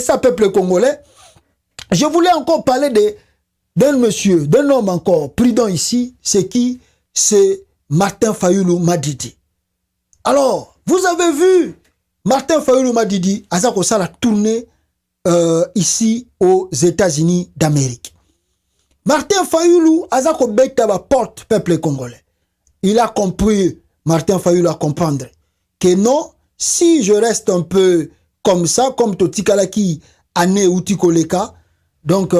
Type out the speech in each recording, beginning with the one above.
ça, peuple congolais. Je voulais encore parler d'un monsieur, d'un homme encore prudent ici. C'est qui? C'est Martin Fayulu Madidi. Alors, vous avez vu Martin Fayulu Madidi, Azako la tournée ici aux États-Unis d'Amérique. Martin Fayulu, Azako beta la porte peuple congolais. Il a compris, Martin Fayulu a comprendre que non, si je reste un peu comme ça, comme Totikalaki, année Utikoleka, donc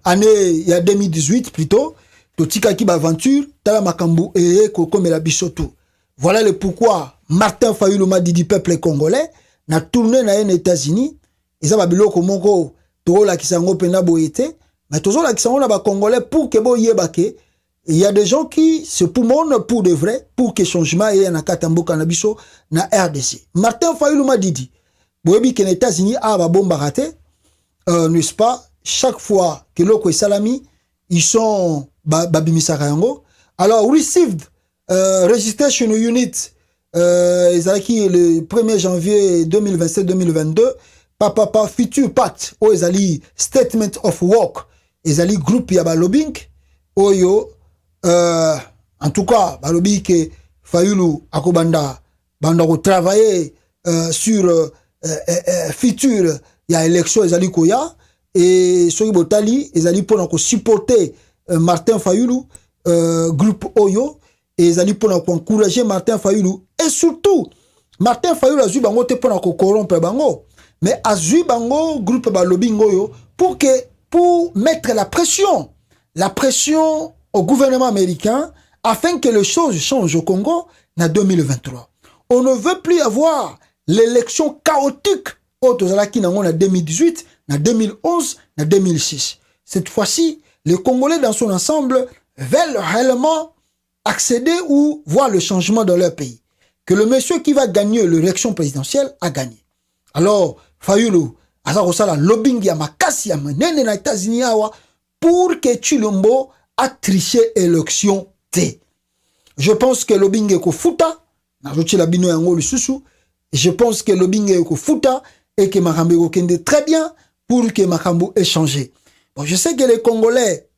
année, il y a 2018 plutôt, Totikalaki Baventure, Tala Makambu et comme la Bisoto. Voilà le pourquoi Martin Fayulu Madidi peuple congolais n'a tourné dans les États-Unis. Ils ont dit que Tola qui s'en pena boyete, mais toujours là qui s'en va congolais pour que boye bake. Il y a des gens qui se poumonent pour de vrai, pour que changement ait un katambo canabiso na RDC. Martin Fayulu Madidi, boyebi que les États-Unis a ba bomba raté, n'est-ce pas? Chaque fois que l'oko et salami, ils sont babimisa kayango. Alors received registration unit, qui le 1er janvier 2027-2022. Papa future pat o ezali statement of work ezali groupe ya balobing oyo en tout cas balobi que Fayulu akobanda banda ko travailler sur future ya élection ezali koya et soki botali ezali pona ko supporter Martin Fayulu groupe oyo ezali pona ko encourager Martin Fayulu et surtout Martin Fayulu azu bango te pona ko corrompre bango. Mais Azui Bango, groupe Balobingoyo, pour mettre la pression au gouvernement américain afin que les choses changent au Congo en 2023. On ne veut plus avoir l'élection chaotique en 2018, en 2011, en 2006. Cette fois-ci, les Congolais dans son ensemble veulent réellement accéder ou voir le changement dans leur pays. Que le monsieur qui va gagner l'élection présidentielle a gagné. Alors, Fayulu, azakosala lobbying ya makasi ya menene na États-Unis awa pour que Chilombo a triché élection T. Je pense que lobbying eko futa, na joti la bino yango lisusu, je pense que lobbying eko futa et que Makambo eko kende très bien pour que Makambo ait changé. Bon, je sais que les Congolais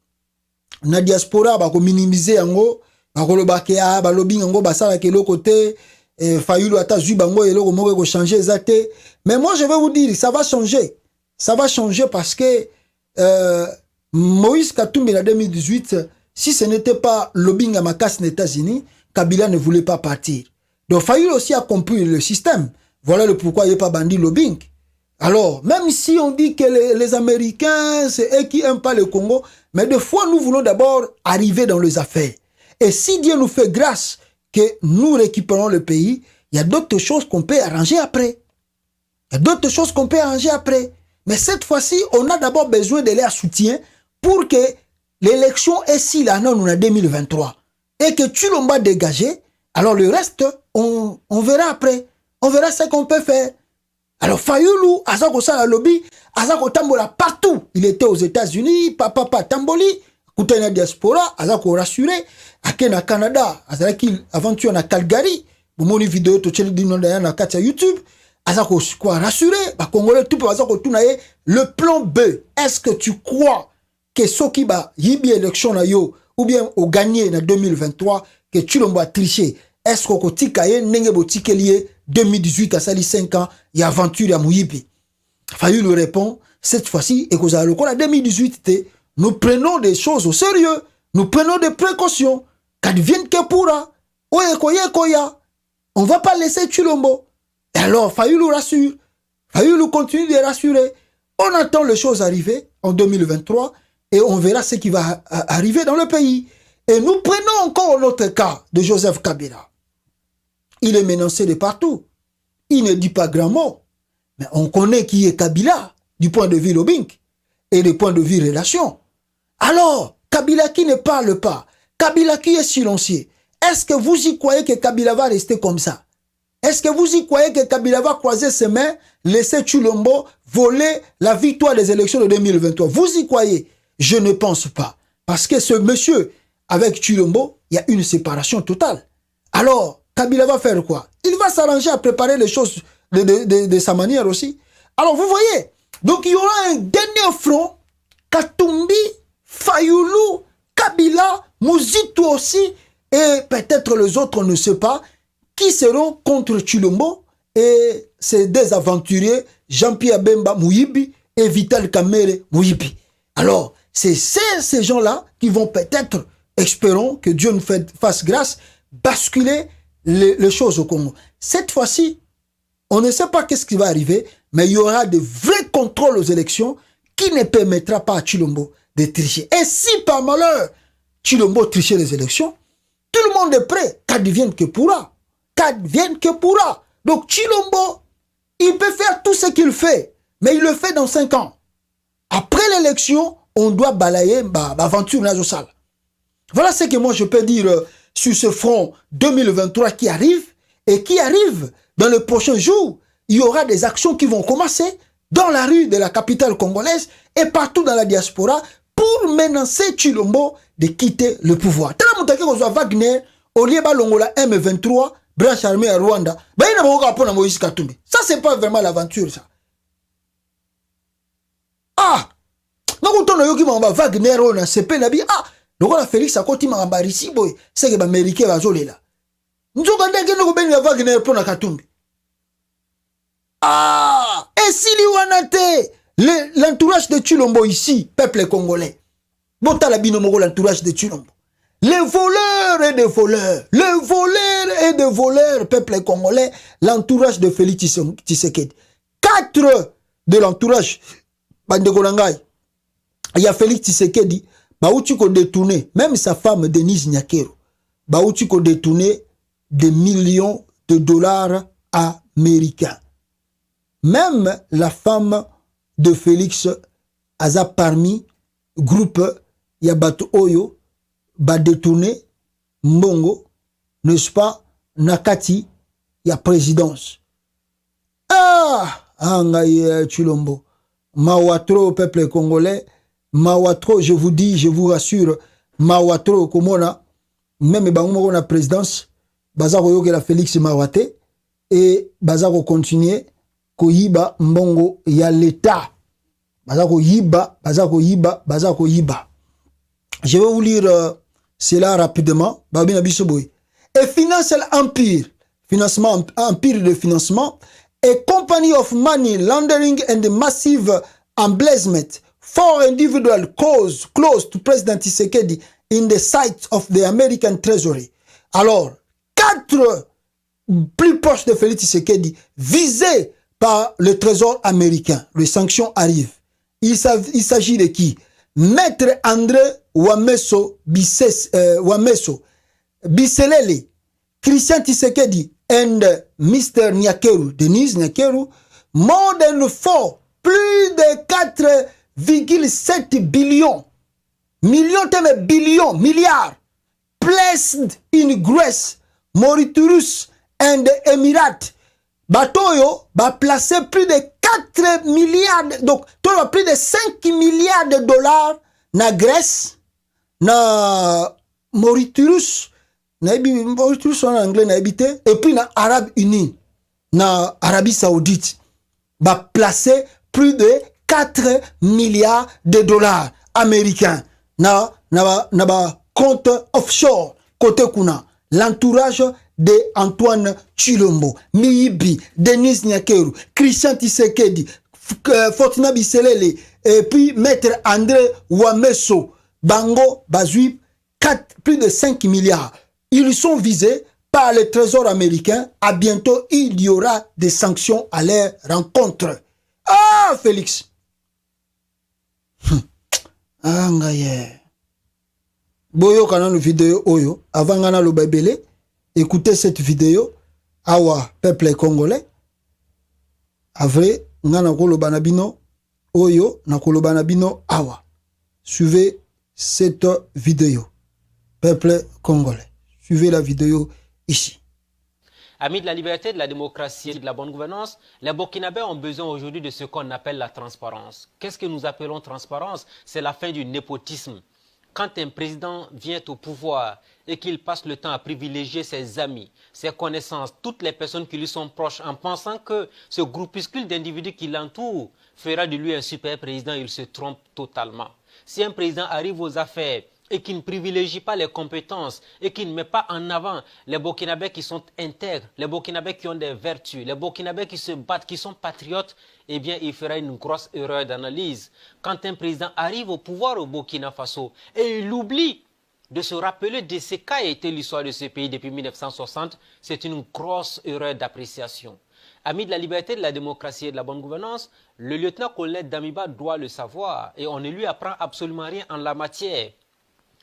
na diaspora bako minimiser yango, bako lobake a ba lobbying yango basala ke lo côté Fayulu ata zui bango et loko moko changer zate. Mais moi je vais vous dire ça va changer. Ça va changer parce que Moïse Katumbi en 2018, si ce n'était pas lobbying à Makas aux États-Unis, Kabila ne voulait pas partir. Donc Fayulu aussi a compris le système. Voilà le pourquoi il n'y a pas bandit lobbying. Alors, même si on dit que les Américains, c'est eux qui n'aiment pas le Congo, mais des fois nous voulons d'abord arriver dans les affaires. Et si Dieu nous fait grâce que nous récupérons le pays, il y a d'autres choses qu'on peut arranger après. Il y a d'autres choses qu'on peut arranger après. Mais cette fois-ci, on a d'abord besoin de leur soutien pour que l'élection est si là, non, on a 2023. Et que Chilombo dégagé, alors le reste, on verra après. On verra ce qu'on peut faire. Alors Fayulu, Azako Sala Lobby, Azako Tambola partout. Il était aux États-Unis, papa Tamboli, Koutena diaspora, Azako rassuré. Akena Canada, Azaki aventure na Calgary, bomoni vidéo to tcheli dinonda na katia YouTube, Azako quoi rassuré, ba Congolais tout peut Azako tunaye le plan B. Est-ce que tu crois que soki ba yibi élection na yo ou bien au gagner na 2023 que Chilombo a triché? Est-ce qu'on tikaye nenge botike lié 2018 à sali 5 ans y aventure ya muyibi? Fayulu répond cette fois-ci et que ça le 2018 nous prenons des choses au sérieux, nous prenons des précautions. Qu'advienne que pourra, on va pas laisser Chilombo. Et alors, Fayulu rassure. Fayulu continue de rassurer. On attend les choses arriver en 2023 et on verra ce qui va arriver dans le pays. Et nous prenons encore notre cas de Joseph Kabila. Il est menacé de partout. Il ne dit pas grand mot. Mais on connaît qui est Kabila du point de vue lobbying et du point de vue relation. Alors, Kabila qui ne parle pas, Kabila qui est silencieux, est-ce que vous y croyez que Kabila va rester comme ça? Est-ce que vous y croyez que Kabila va croiser ses mains, laisser Chilombo voler la victoire des élections de 2023? Vous y croyez? Je ne pense pas. Parce que ce monsieur, avec Chilombo, il y a une séparation totale. Alors, Kabila va faire quoi? Il va s'arranger à préparer les choses de sa manière aussi. Alors, vous voyez, Donc il y aura un dernier front, Katumbi, Fayoulou, Kabila, Mouzitou aussi, et peut-être les autres, on ne sait pas, qui seront contre Tshilombo, et ces deux aventuriers, Jean-Pierre Bemba Mouyibi et Vital Kamerhe Mouyibi. Alors, c'est ces gens-là qui vont peut-être, espérons que Dieu nous fasse grâce, basculer les choses au Congo. Cette fois-ci, on ne sait pas qu'est-ce qui va arriver, mais il y aura de vrais contrôles aux élections qui ne permettra pas à Tshilombo de tricher. Et si par malheur, Tshilombo tricher les élections, tout le monde est prêt, qu'advienne que pourra. Qu'advienne que pourra. Donc Tshilombo, il peut faire tout ce qu'il fait, mais il le fait dans 5 ans. Après l'élection, on doit balayer l'aventure Nazosal. Voilà ce que moi je peux dire sur ce front 2023 qui arrive, et qui arrive dans les prochains jours. Il y aura des actions qui vont commencer dans la rue de la capitale congolaise et partout dans la diaspora pour menacer Tshilombo de quitter le pouvoir. Wagner, au lieu de Longola M23, branche armée à Rwanda, ça c'est pas vraiment l'aventure ça. Ah! Wagner, on a CP Nabi, ah! Donc la Félix a continué à Barisi, c'est que les Américains vont jouer là. Wagner pour la Katumbi. Ah! Et si l'entourage de Tshilombo ici, peuple congolais, l'entourage de Tshilombo, les voleurs et des voleurs, les voleurs et des voleurs, peuple congolais, l'entourage de Félix Tshisekedi. 4 de l'entourage, il y a Félix Tshisekedi, Baouti ko détourné, même sa femme Denise Nyakero, Baouti ko détourné des millions de dollars américains. Même la femme de Félix Aza parmi groupe Yabato Oyo ba détourné Mbongo, n'est-ce pas, Nakati ya présidence. Ah, Angaye Tshilombo, Mawatro peuple congolais, Mawatro, je vous dis, je vous rassure, Mawatro komona, même bango na présidence, bazako yoke la Félix Mawate, et bazako continuer koyiba mbongo ya l'État. Bazako yiba. Je vais vous lire cela rapidement. Et Financial Empire, financement, empire de financement, a company of money laundering and massive embezzlement for individual close to President Tshisekedi in the sight of the American Treasury. Alors, 4 plus proches de Félix Tshisekedi visés par le trésor américain. Les sanctions arrivent. Il s'agit de qui? Maître André Wameso Biselele, Christian Tshisekedi and Mr. Nyakeru, Denise Nyakeru, more than 4, plus de 4,7 billions, milliards, placed in Greece, Mauritius and Emirates. Batoyo va placer plus de 4 milliards, donc plus de 5 milliards de dollars na Grèce, na Mauritius, Mauritius en anglais na habité, et puis na Arabes Unis, na Arabie Saoudite, va placer plus de 4 milliards de dollars américains na compte offshore côté kuna. L'entourage de Antoine Tshilombo, Miyibi, Denise Nyakeru, Christian Tshisekedi, Fortuna Biselele, et puis Maître André Wameso, Bango, Bazui, plus de 5 milliards. Ils sont visés par le Trésor américain. À bientôt, il y aura des sanctions à leur rencontre. Ah, Félix! Ah, ngaye. Boyo kananu vidéo oyo, avant ngana lo babele, écoutez cette vidéo, awa peuple congolais, avre ngana koloba na bino oyo na koloba na bino awa. Suivez cette vidéo, peuple congolais. Suivez la vidéo ici. Amis de la liberté, de la démocratie et de la bonne gouvernance, les Burkinabés ont besoin aujourd'hui de ce qu'on appelle la transparence. Qu'est-ce que nous appelons transparence? C'est la fin du népotisme. Quand un président vient au pouvoir et qu'il passe le temps à privilégier ses amis, ses connaissances, toutes les personnes qui lui sont proches en pensant que ce groupuscule d'individus qui l'entourent fera de lui un super président, il se trompe totalement. Si un président arrive aux affaires et qui ne privilégie pas les compétences et qui ne met pas en avant les Burkinabés qui sont intègres, les Burkinabés qui ont des vertus, les Burkinabés qui se battent, qui sont patriotes, eh bien, il fera une grosse erreur d'analyse. Quand un président arrive au pouvoir au Burkina Faso et il oublie de se rappeler de ce qu'a été l'histoire de ce pays depuis 1960, c'est une grosse erreur d'appréciation. Ami de la liberté, de la démocratie et de la bonne gouvernance, le lieutenant-colonel Damiba doit le savoir et on ne lui apprend absolument rien en la matière.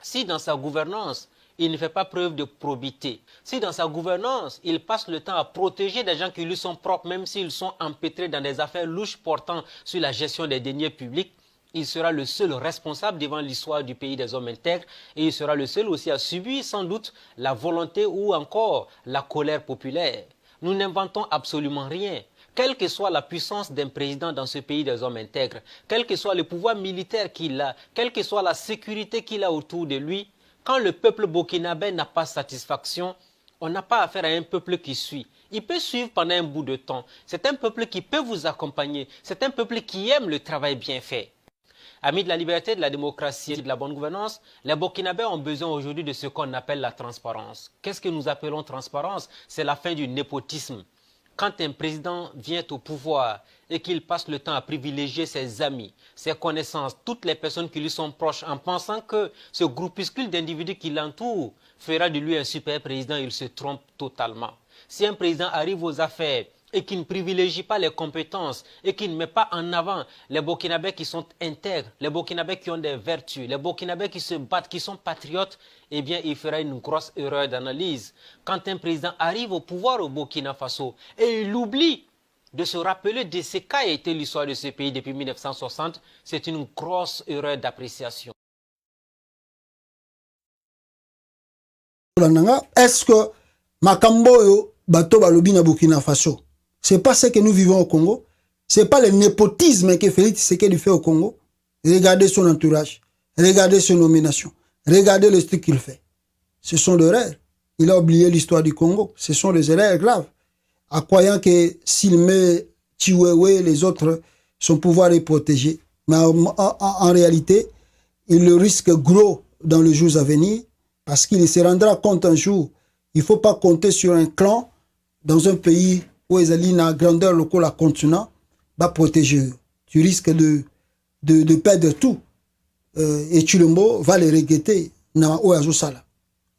Si dans sa gouvernance, il ne fait pas preuve de probité, si dans sa gouvernance, il passe le temps à protéger des gens qui lui sont propres, même s'ils sont empêtrés dans des affaires louches portant sur la gestion des deniers publics, il sera le seul responsable devant l'histoire du pays des hommes intègres et il sera le seul aussi à subir sans doute la volonté ou encore la colère populaire. Nous n'inventons absolument rien. Quelle que soit la puissance d'un président dans ce pays des hommes intègres, quel que soit le pouvoir militaire qu'il a, quelle que soit la sécurité qu'il a autour de lui, quand le peuple burkinabé n'a pas satisfaction, on n'a pas affaire à un peuple qui suit. Il peut suivre pendant un bout de temps. C'est un peuple qui peut vous accompagner. C'est un peuple qui aime le travail bien fait. Amis de la liberté, de la démocratie et de la bonne gouvernance, les Burkinabés ont besoin aujourd'hui de ce qu'on appelle la transparence. Qu'est-ce que nous appelons transparence? C'est la fin du népotisme. Quand un président vient au pouvoir et qu'il passe le temps à privilégier ses amis, ses connaissances, toutes les personnes qui lui sont proches en pensant que ce groupuscule d'individus qui l'entourent fera de lui un super président, il se trompe totalement. Si un président arrive aux affaires et qui ne privilégie pas les compétences et qui ne met pas en avant les Burkinabés qui sont intègres, les Burkinabés qui ont des vertus, les Burkinabés qui se battent, qui sont patriotes, eh bien, il fera une grosse erreur d'analyse. Quand un président arrive au pouvoir au Burkina Faso et il oublie de se rappeler de ce qu'a été l'histoire de ce pays depuis 1960, c'est une grosse erreur d'appréciation. Est-ce que Makamboyo bato balobi na Burkina Faso? C'est pas ce que nous vivons au Congo. C'est pas le népotisme que Félix Tshisekedi fait au Congo. Regardez son entourage. Regardez ses nominations. Regardez le truc qu'il fait. Ce sont des erreurs. Il a oublié l'histoire du Congo. Ce sont des erreurs graves. En croyant que s'il met Chiwewe, les autres, son pouvoir est protégé. Mais en réalité, il le risque gros dans les jours à venir parce qu'il se rendra compte un jour. Il ne faut pas compter sur un clan dans un pays où ils ont une grandeur locale à continent, va protéger. Tu risques de perdre tout. Et Chilombo va les regretter.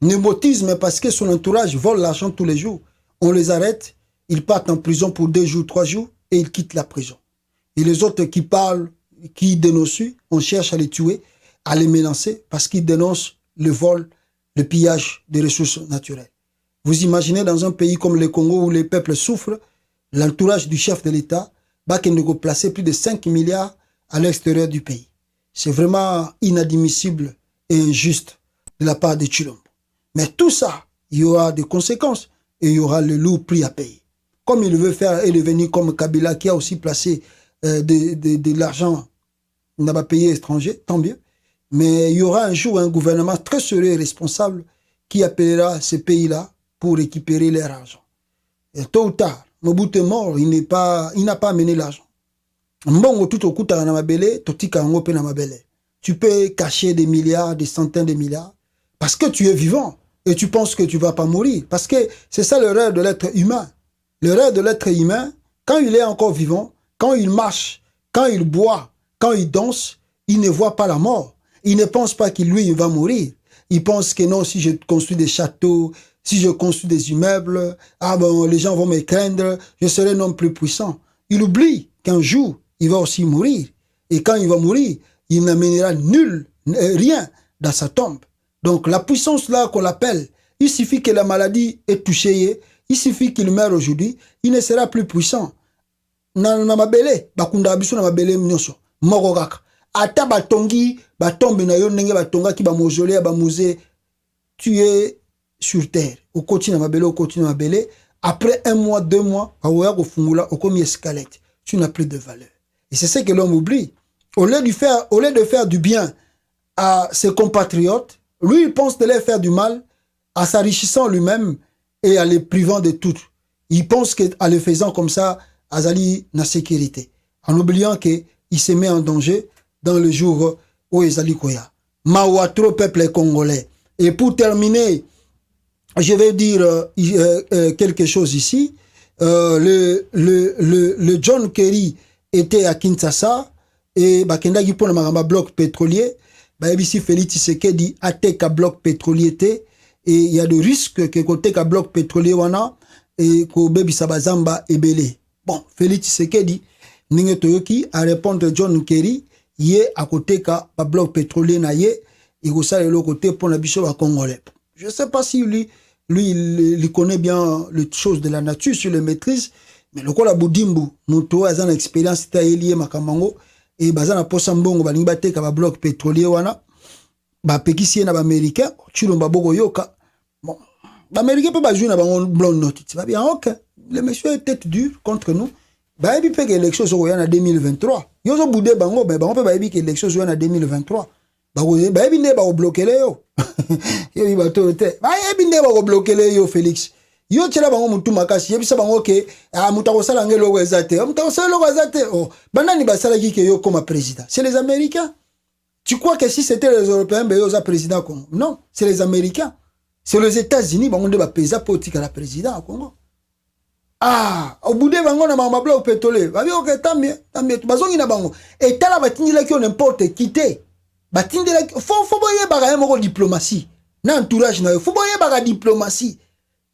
Népotisme parce que son entourage vole l'argent tous les jours. On les arrête, ils partent en prison pour 2 jours, 3 jours et ils quittent la prison. Et les autres qui parlent, qui dénoncent, on cherche à les tuer, à les menacer parce qu'ils dénoncent le vol, le pillage des ressources naturelles. Vous imaginez dans un pays comme le Congo où les peuples souffrent, l'entourage du chef de l'État va qu'il ne placer plus de 5 milliards à l'extérieur du pays. C'est vraiment inadmissible et injuste de la part de Chilombo. Mais tout ça, il y aura des conséquences et il y aura le lourd prix à payer. Comme il veut faire et devenir comme Kabila qui a aussi placé de l'argent dans les pays étrangers, tant mieux. Mais il y aura un jour un gouvernement très sérieux et responsable qui appellera ces pays-là pour récupérer leur argent. Et tôt ou tard, Mobutu est mort, il n'a pas amené l'argent. Tu peux cacher des milliards, des centaines de milliards, parce que tu es vivant et tu penses que tu ne vas pas mourir. Parce que c'est ça l'erreur de l'être humain. L'erreur de l'être humain, quand il est encore vivant, quand il marche, quand il boit, quand il danse, il ne voit pas la mort. Il ne pense pas qu'il lui, il va mourir. Il pense que non, si je construis des châteaux, si je construis des immeubles, ah bon, les gens vont me craindre, je serai un homme plus puissant. Il oublie qu'un jour, il va aussi mourir. Et quand il va mourir, il n'amènera rien dans sa tombe. Donc la puissance là qu'on l'appelle, il suffit que la maladie ait touché, il suffit qu'il meure aujourd'hui, il ne sera plus puissant. Ata batongi, batombe na yo ndenge batonga ki ba mausolée, ba musée, tu es sur terre. Au continue na mabele, après 1 mois, 2 mois, au fungula, au komi escalette. Tu n'as plus de valeur. Et c'est ce que l'homme oublie. Au lieu de faire du bien à ses compatriotes. Lui, il pense de leur faire du mal en s'enrichissant lui-même et en les privant de tout. Il pense qu'en le faisant comme ça, Azali na sécurité. En oubliant qu'il se met en danger dans le jour où Azali Koya. Mawatro peuple congolais. Et pour terminer, je vais dire quelque chose ici. Le John Kerry était à Kinshasa et bakendaki pour le bloc pétrolier. Ici Félix Tshisekedi ateka bloc pétrolier et il y a des risques que côté ka bloc pétrolier wana et ko bebi sabazamba ebele. Bon, Félix Tshisekedi ninge toyoki a répondre John Kerry yé à côté ka bloc pétrolier na yé et ko ça le côté pour la bicho ba congolais. Je sais pas si lui il connaît bien les choses de la nature sur les maîtrises, mais le kola Boudimbu moto azana expérience ta lié makamango et bazana posa mbongo balingi bateka ba bloc pétrolier wana ba pekisi na ba américain chilomba boko yoka. Bon, ba américain peut ba jouer na bango blanc note. C'est pas bien OK. Le monsieur est tête dure contre nous. Ba ebi pe que élection so yana 2023. Yo zo boudé bango ben bango pe ba ebi que élection so yana 2023. Ba ebi ne ba bloquer le yo. Yo ba to te. Ba ebi ne ba bloquer le yo Félix. Yo tshela bango mutu makasi yebisa bango ke muta ko sala ngelo ezate. Muta ko sala lo ezate. Oh, banani ba sala ki ke yo comme président. C'est les Américains. Tu crois que si c'était les Européens, ben yo za président Congo. Non, c'est les Américains. C'est les États-Unis bango de ba pesa politique à la président au Congo. Ah, au bout de bango na mama bloc pétrolier. Ba bi OK tamie. Bazongi na bango. Et tala batindila ki on n'importe quitter. Batindila faut boye ba moko diplomatie. Na entourage na yo. Faut boye ba diplomatie.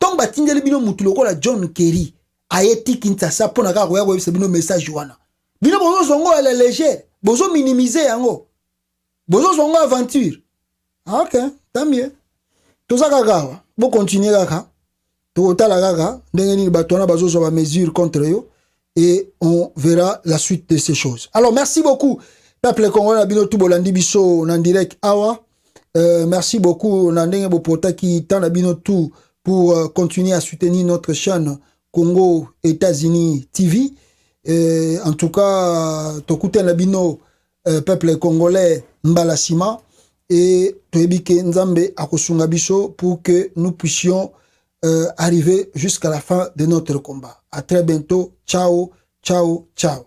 Donc batindele bino mutu lokola John Kerry ayeti Kinshasa pona ka koya koyebisa bino message wana. Bino bozo zongo à la légère, bozo minimiser yango. Bozo zongo aventure. Ah, OK, tant mieux. Tout ça kaka, bo continuer kaka. To tala kaka, ndenge ni batona bazo zo ba mesure contre yo et on verra la suite de ces choses. Alors merci beaucoup peuple congolais bino tout bolandi biso en direct awa. Merci beaucoup nandenge bo pota ki tana bino tout pour continuer à soutenir notre chaîne Congo États-Unis TV. En tout cas, tokute labino peuple congolais Mbalasima et toebike Nzambe akosunga biso pour que nous puissions arriver jusqu'à la fin de notre combat. À très bientôt. Ciao, ciao, ciao.